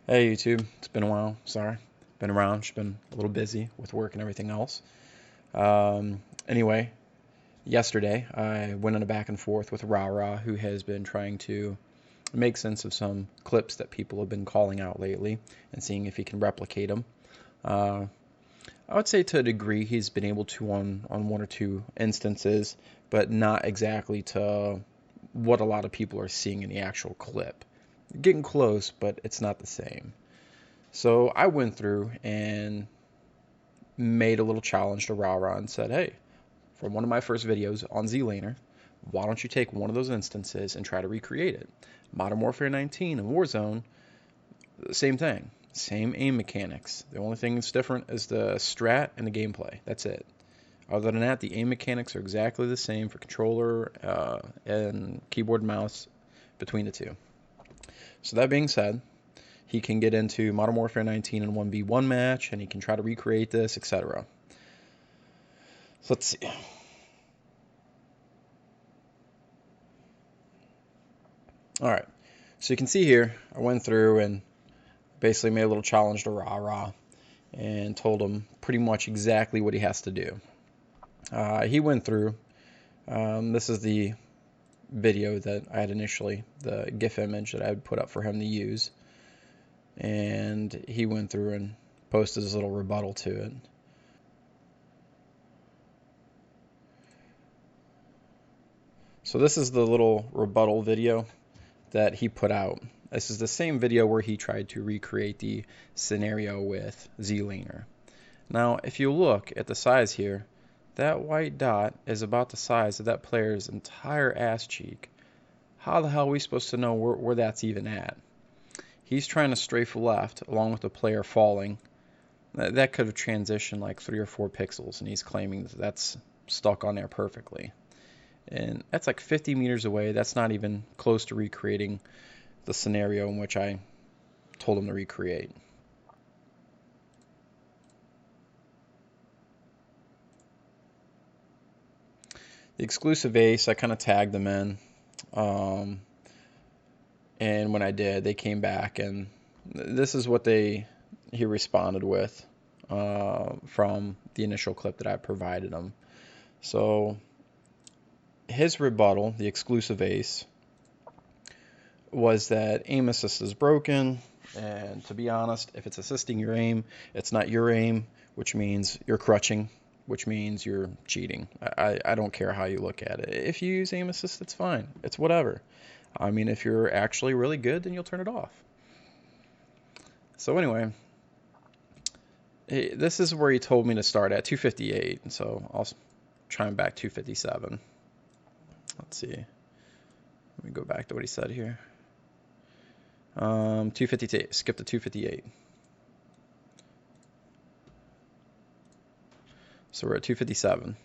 Hey YouTube, it's been a while. Sorry, been around. Just been a little busy with work and everything else. Anyway, yesterday I went on a back and forth with Rara, who has been trying to make sense of some clips that people have been calling out lately and seeing if he can replicate them. Uh, I would say to a degree he's been able to on one or two instances, but not exactly to what a lot of people are seeing in the actual clip. Getting close, but it's not the same. So I went through and made a little challenge to Rara and said, hey, from one of my first videos on ZLaner, why don't you take one of those instances and try to recreate it? Modern Warfare 19 and Warzone, same thing. Same aim mechanics. The only thing that's different is the strat and the gameplay. That's it. Other than that, the aim mechanics are exactly the same for controller and keyboard and mouse between the two. So that being said, he can get into Modern Warfare 19 in 1v1 match, and he can try to recreate this, etc. So let's see. All right. So you can see here, I went through and basically made a little challenge to Rara and told him pretty much exactly what he has to do. He went through. This is the video that I had initially, the GIF image that I had put up for him to use. And he went through and posted his little rebuttal to it. So this is the little rebuttal video that he put out. This is the same video where he tried to recreate the scenario with ZLaner. Now, if you look at the size here, that white dot is about the size of that player's entire ass cheek. How the hell are we supposed to know where that's even at? He's trying to strafe left along with the player falling. That could have transitioned like 3 or 4 pixels, and he's claiming that that's stuck on there perfectly. And that's like 50 meters away. That's not even close to recreating the scenario in which I told him to recreate. The exclusive ace, I kind of tagged them in. And when I did, they came back, and this is what he responded with from the initial clip that I provided him. So his rebuttal, the exclusive ace, was that aim assist is broken, and to be honest, if it's assisting your aim, it's not your aim, which means you're crutching, which means you're cheating. I don't care how you look at it. If you use aim assist, it's fine. It's whatever. I mean, if you're actually really good, then you'll turn it off. So anyway, this is where he told me to start at 258, and so I'll try him back 257. Let's see. Let me go back to what he said here. 258. Skip to 258. So we're at 257.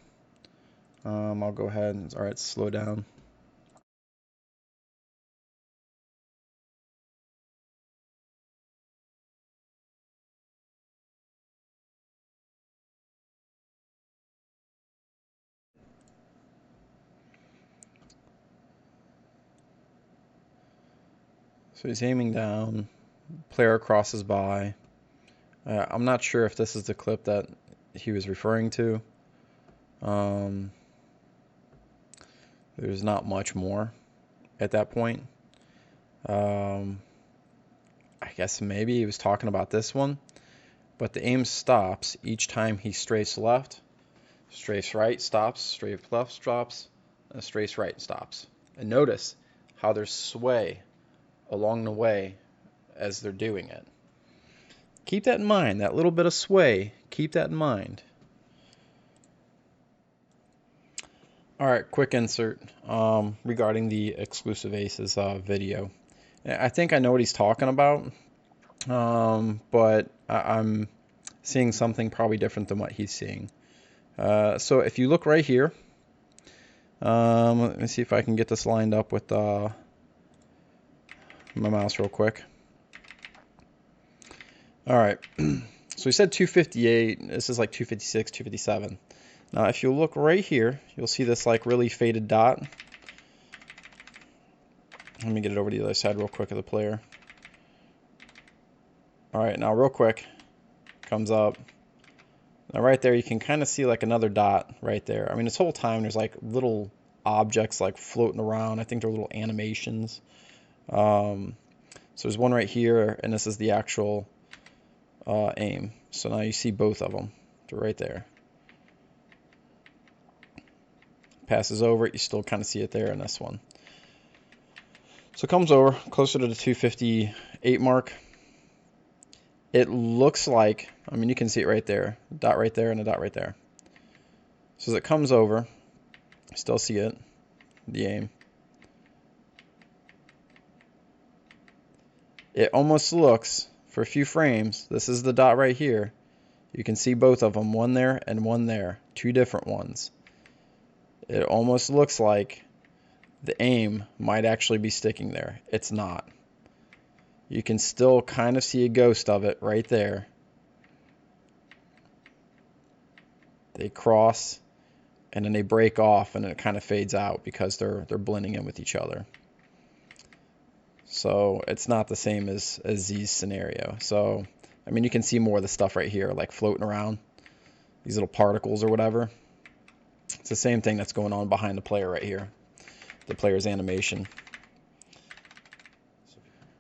I'll go ahead and, all right, slow down. So he's aiming down. Player crosses by. I'm not sure if this is the clip that he was referring to. There's not much more at that point. I guess maybe he was talking about this one, but the aim stops each time he strafes left, strafes right, stops, strafe left, stops, and strafes right, stops. And notice how there's sway along the way as they're doing it. Keep that in mind, that little bit of sway, keep that in mind. Alright, quick insert regarding the exclusive aces video. I think I know what he's talking about, but I'm seeing something probably different than what he's seeing. So if you look right here, let me see if I can get this lined up with my mouse real quick. Alright, so we said 258, this is like 256, 257. Now if you look right here, you'll see this like really faded dot. Let me get it over to the other side real quick of the player. All right, now real quick, comes up. Now right there, you can kind of see like another dot right there. I mean, this whole time there's like little objects like floating around. I think they're little animations. So there's one right here, and this is the actual aim. So now you see both of them. They're right there. Passes over it, you still kind of see it there in this one. So it comes over closer to the 258 mark. It looks like, I mean, you can see it right there, dot right there and a dot right there. So as it comes over, still see it, the aim. It almost looks, for a few frames, this is the dot right here. You can see both of them, one there and one there, two different ones. It almost looks like the aim might actually be sticking there. It's not. You can still kind of see a ghost of it right there. They cross and then they break off and it kind of fades out because they're blending in with each other. So it's not the same as Z's scenario. So I mean, you can see more of the stuff right here like floating around, these little particles or whatever. It's the same thing that's going on behind the player right here, the player's animation.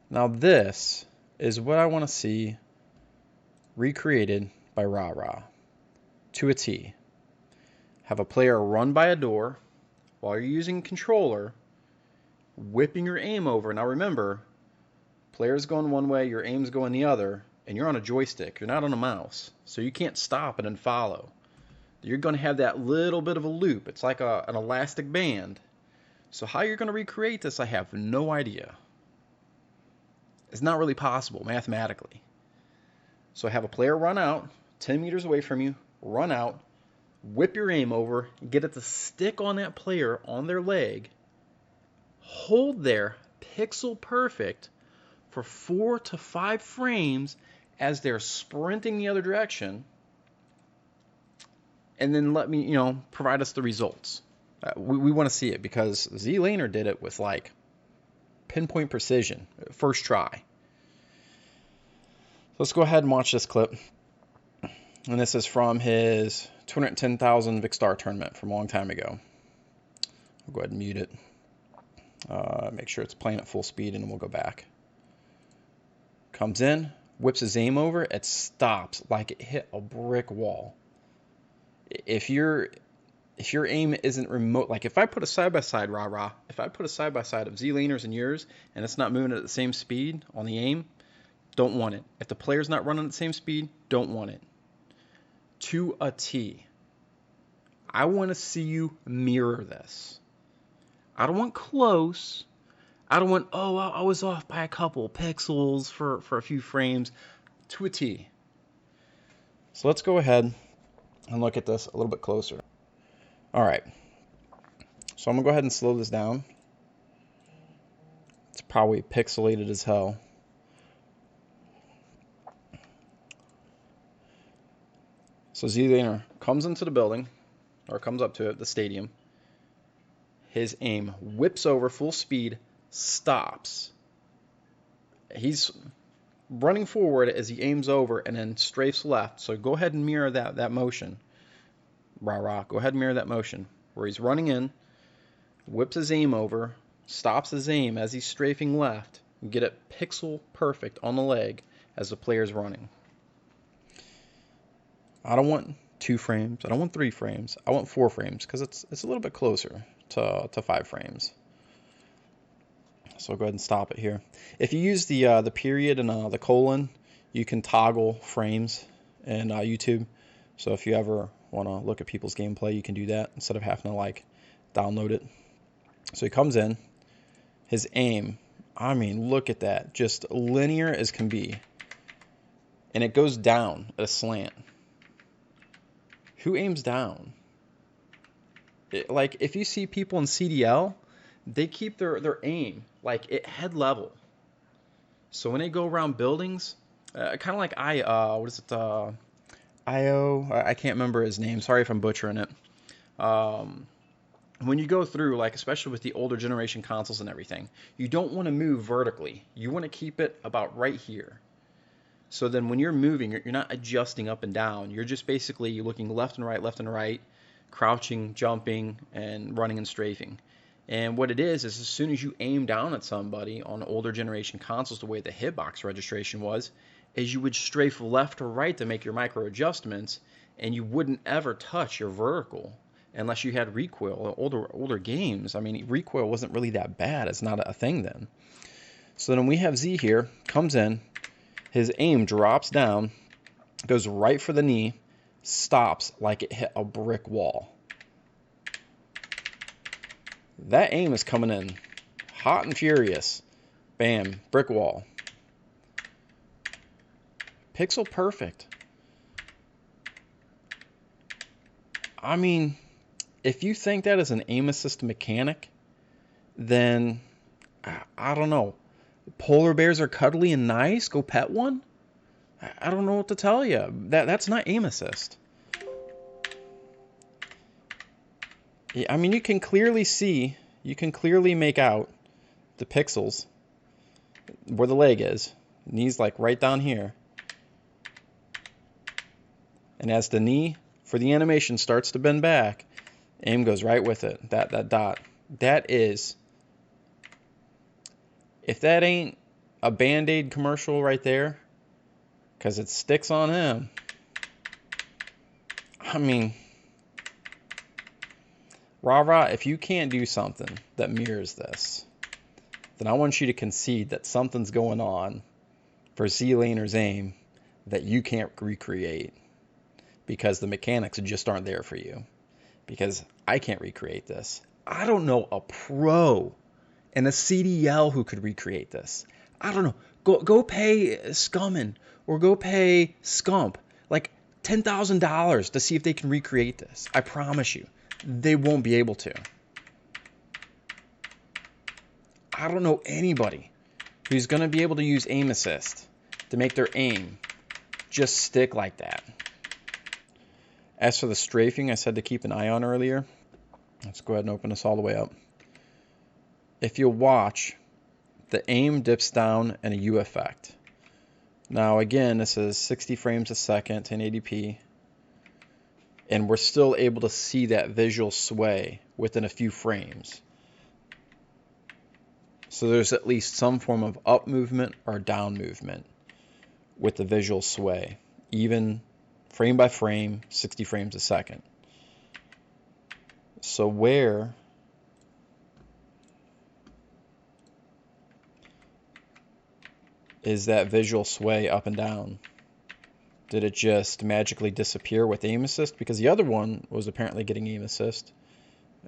Now this is what I want to see recreated by Rara to a T. Have a player run by a door while you're using controller, whipping your aim over. Now remember, player's going one way, your aim's going the other, and you're on a joystick. You're not on a mouse, so you can't stop it and follow. You're going to have that little bit of a loop. It's like an elastic band. So how you're going to recreate this, I have no idea. It's not really possible mathematically. So have a player run out 10 meters away from you, run out, whip your aim over, get it to stick on that player on their leg, hold there, pixel perfect, for 4 to 5 frames as they're sprinting the other direction, and then let me, provide us the results. We want to see it because ZLaner did it with like pinpoint precision, first try. Let's go ahead and watch this clip. And this is from his 210,000 Vic Star tournament from a long time ago. I'll go ahead and mute it. Make sure it's playing at full speed, and then we'll go back. Comes in, whips his aim over, it stops like it hit a brick wall. If your aim isn't remote, like if I put a side-by-side, Rara, if I put a side-by-side of ZLaners and yours, and it's not moving at the same speed on the aim, don't want it. If the player's not running at the same speed, don't want it. To a T. I want to see you mirror this. I don't want close. I don't want, oh, I was off by a couple pixels for a few frames. To a T. So let's go ahead and look at this a little bit closer. All right. So I'm going to go ahead and slow this down. It's probably pixelated as hell. So ZLaner comes into the building, or comes up to it, the stadium. His aim whips over full speed, stops. He's running forward as he aims over and then strafes left. So go ahead and mirror that motion. Rara, go ahead and mirror that motion. Where he's running in, whips his aim over, stops his aim as he's strafing left, and get it pixel perfect on the leg as the player's running. I don't want 2 frames. I don't want 3 frames. I want 4 frames because it's a little bit closer to 5 frames. So I'll go ahead and stop it here. If you use the period and the colon, you can toggle frames in YouTube. So if you ever want to look at people's gameplay, you can do that instead of having to like download it. So he comes in, his aim, I mean, look at that, just linear as can be. And it goes down at a slant. Who aims down? Like, if you see people in CDL, they keep their aim, like, at head level. So when they go around buildings, kind of like IO, I can't remember his name. Sorry if I'm butchering it. When you go through, like, especially with the older generation consoles and everything, you don't want to move vertically. You want to keep it about right here. So then when you're moving, you're not adjusting up and down. You're just basically looking left and right, crouching, jumping, and running and strafing. And what it is as soon as you aim down at somebody on older generation consoles, the way the hitbox registration was, is you would strafe left or right to make your micro adjustments, and you wouldn't ever touch your vertical unless you had recoil. Older games, I mean, recoil wasn't really that bad. It's not a thing then. So then we have Z here, comes in, his aim drops down, goes right for the knee, stops like it hit a brick wall. That aim is coming in hot and furious. Bam, brick wall. Pixel perfect. I mean, if you think that is an aim assist mechanic, then I don't know. Polar bears are cuddly and nice. Go pet one. I don't know what to tell you. That's not aim assist. I mean, you can clearly see, you can clearly make out the pixels where the leg is. Knee's like right down here. And as the knee for the animation starts to bend back, aim goes right with it. That dot. That is, if that ain't a Band-Aid commercial right there, because it sticks on him. I mean, Rara, if you can't do something that mirrors this, then I want you to concede that something's going on for ZLaners Aim that you can't recreate, because the mechanics just aren't there for you. Because I can't recreate this. I don't know a pro and a CDL who could recreate this. I don't know. Go pay Scummin or go pay Scump like $10,000 to see if they can recreate this. I promise you, they won't be able to. I don't know anybody who's going to be able to use aim assist to make their aim just stick like that. As for the strafing, I said to keep an eye on earlier. Let's go ahead and open this all the way up. If you'll watch, the aim dips down in a U effect. Now again, this is 60 frames a second, 1080p. And we're still able to see that visual sway within a few frames. So there's at least some form of up movement or down movement with the visual sway, even frame by frame, 60 frames a second. So where is that visual sway up and down? Did it just magically disappear with aim assist? Because the other one was apparently getting aim assist,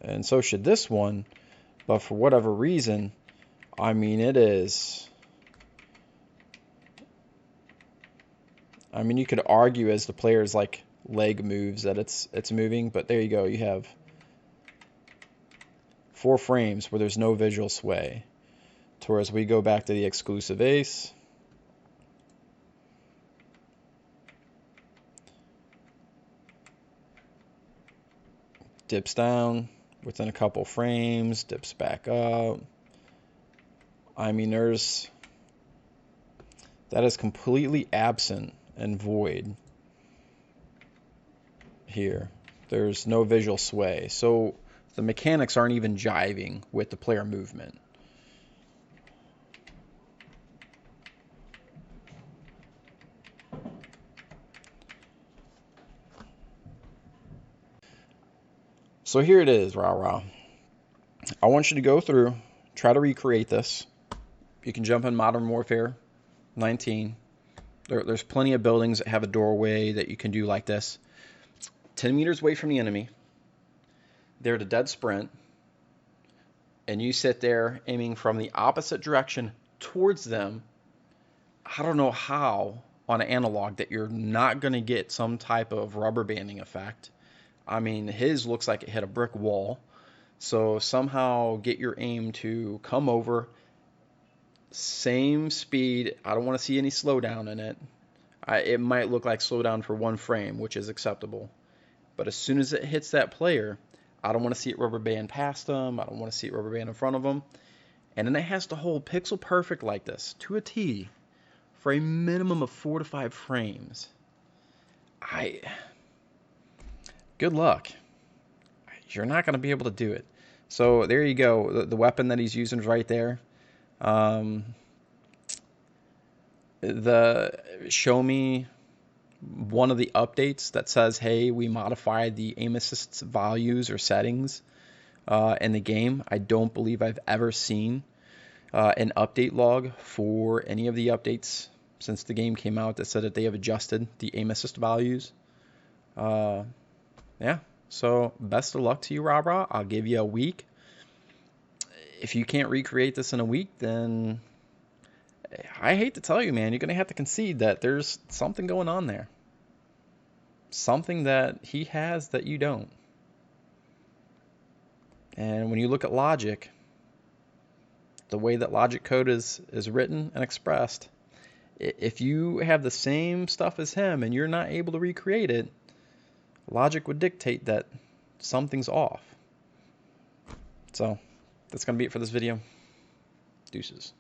and so should this one, but for whatever reason, I mean, it is, I mean, you could argue as the player's like leg moves that it's moving, but there you go, you have 4 frames where there's no visual sway. To whereas we go back to the exclusive ace, dips down within a couple frames, dips back up. I mean, that is completely absent and void here. There's no visual sway. So the mechanics aren't even jiving with the player movement. So here it is, Rara. I want you to go through, try to recreate this. You can jump in Modern Warfare 19. There's plenty of buildings that have a doorway that you can do like this. 10 meters away from the enemy. They're at a dead sprint. And you sit there aiming from the opposite direction towards them. I don't know how on an analog that you're not going to get some type of rubber banding effect. I mean, his looks like it hit a brick wall. So somehow get your aim to come over. Same speed. I don't want to see any slowdown in it. It might look like slowdown for 1 frame, which is acceptable. But as soon as it hits that player, I don't want to see it rubber band past them. I don't want to see it rubber band in front of them. And then it has to hold pixel perfect like this to a T for a minimum of 4 to 5 frames. Good luck. You're not going to be able to do it. So there you go. The weapon that he's using is right there. Show me one of the updates that says, hey, we modified the aim assist values or settings in the game. I don't believe I've ever seen an update log for any of the updates since the game came out that said that they have adjusted the aim assist values. Yeah, so best of luck to you, Rara. I'll give you a week. If you can't recreate this in a week, then I hate to tell you, man, you're going to have to concede that there's something going on there. Something that he has that you don't. And when you look at logic, the way that logic code is written and expressed, if you have the same stuff as him and you're not able to recreate it, logic would dictate that something's off. So that's going to be it for this video. Deuces.